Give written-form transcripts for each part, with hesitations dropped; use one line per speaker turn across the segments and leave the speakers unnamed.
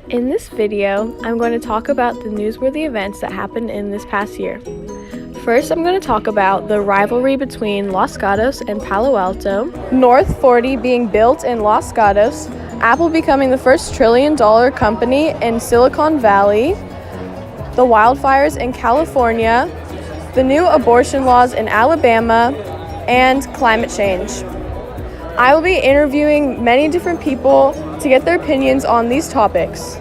In this video, I'm going to talk about the newsworthy events that happened in this past year. First, I'm going to talk about the rivalry between Los Gatos and Palo Alto, North 40 being built in Los Gatos, Apple becoming the first $1 trillion company in Silicon Valley, the wildfires in California, the new abortion laws in Alabama, and climate change. I will be interviewing many different people to get their opinions on these topics.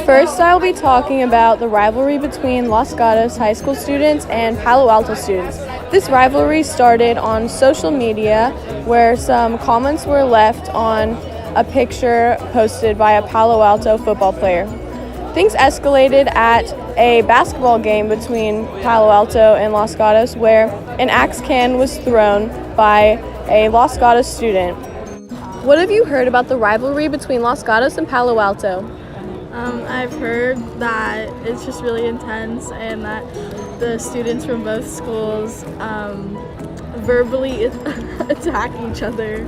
First, I will be talking about the rivalry between Los Gatos high school students and Palo Alto students. This rivalry started on social media where some comments were left on a picture posted by a Palo Alto football player. Things escalated at a basketball game between Palo Alto and Los Gatos where an axe can was thrown by a Los Gatos student. What have you heard about the rivalry between Los Gatos and Palo Alto?
I've heard that it's just really intense and that the students from both schools verbally attack each other.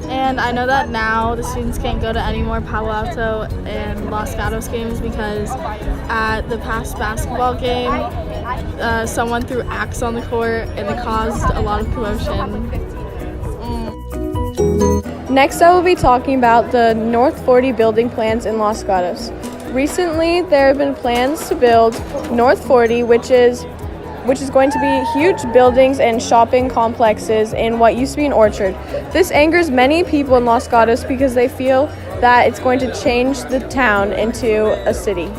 And I know that now the students can't go to any more Palo Alto and Los Gatos games because at the past basketball game, someone threw axe on the court and it caused a lot of commotion.
Next, I will be talking about the North 40 building plans in Los Gatos. Recently, there have been plans to build North 40, which is going to be huge buildings and shopping complexes in what used to be an orchard. This angers many people in Los Gatos because they feel that it's going to change the town into a city.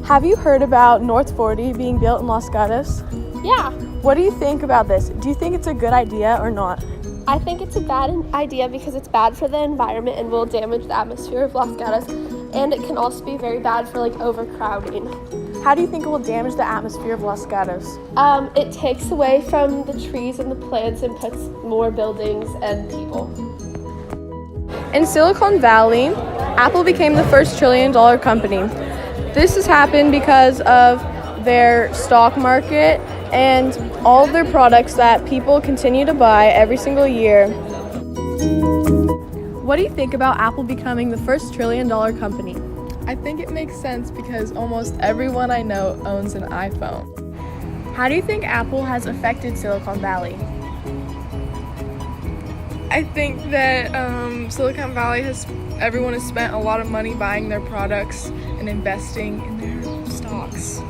Have you heard about North 40 being built in Los Gatos?
Yeah,
What do you think about this? Do you think it's a good idea or not?
I think it's a bad idea because it's bad for the environment and will damage the atmosphere of Los Gatos, and it can also be very bad for overcrowding.
How do you think it will damage the atmosphere of Los Gatos?
It takes away from the trees and the plants and puts more buildings and people.
In Silicon Valley, Apple became the first $1 trillion company. This has happened because of their stock market and all of their products that people continue to buy every single year. What do you think about Apple becoming the first $1 trillion company?
I think it makes sense because almost everyone I know owns an iPhone.
How do you think Apple has affected Silicon Valley?
I think that Silicon Valley everyone has spent a lot of money buying their products and investing in their stocks.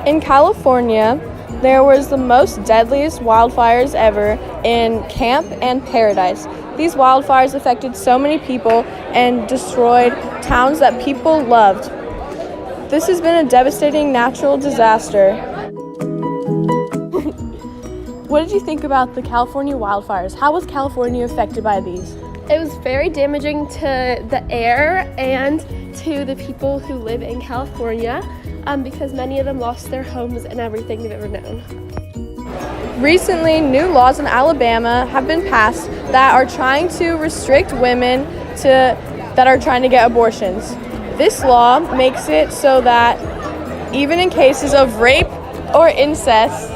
In California, there was the most deadliest wildfires ever in Camp and Paradise. These wildfires affected so many people and destroyed towns that people loved. This has been a devastating natural disaster. What did you think about the California wildfires? How was California affected by these?
It was very damaging to the air and to the people who live in California because many of them lost their homes and everything they've ever known.
Recently, new laws in Alabama have been passed that are trying to restrict women that are trying to get abortions. This law makes it so that even in cases of rape or incest,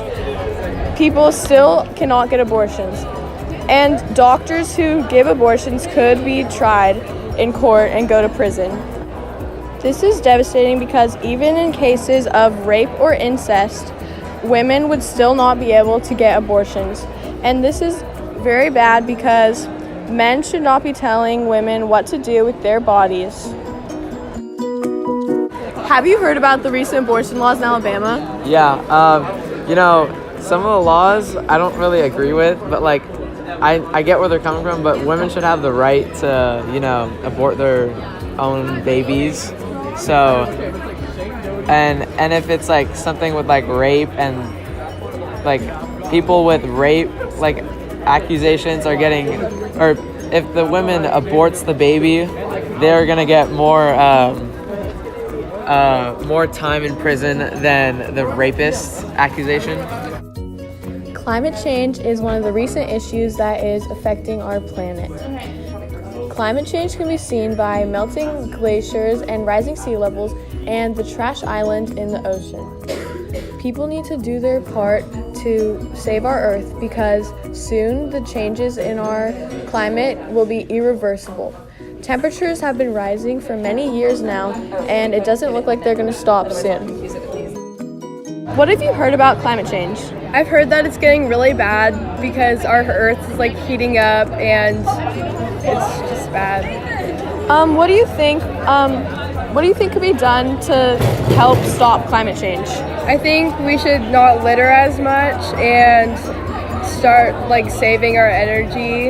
people still cannot get abortions. And doctors who give abortions could be tried in court and go to prison. This is devastating because even in cases of rape or incest, women would still not be able to get abortions. And this is very bad because men should not be telling women what to do with their bodies. Have you heard about the recent abortion laws in Alabama?
Yeah, some of the laws I don't really agree with, but I get where they're coming from, but women should have the right to, abort their own babies. So, and if it's something with rape and people with rape accusations are getting, or if the woman aborts the baby, they're gonna get more time in prison than the rapist accusation.
Climate change is one of the recent issues that is affecting our planet. Climate change can be seen by melting glaciers and rising sea levels and the trash island in the ocean. People need to do their part to save our Earth because soon the changes in our climate will be irreversible. Temperatures have been rising for many years now, and it doesn't look like they're going to stop soon. What have you heard about climate change?
I've heard that it's getting really bad because our Earth is like heating up and it's just bad.
What do you think? What do you think could be done to help stop climate change?
I think we should not litter as much and start like saving our energy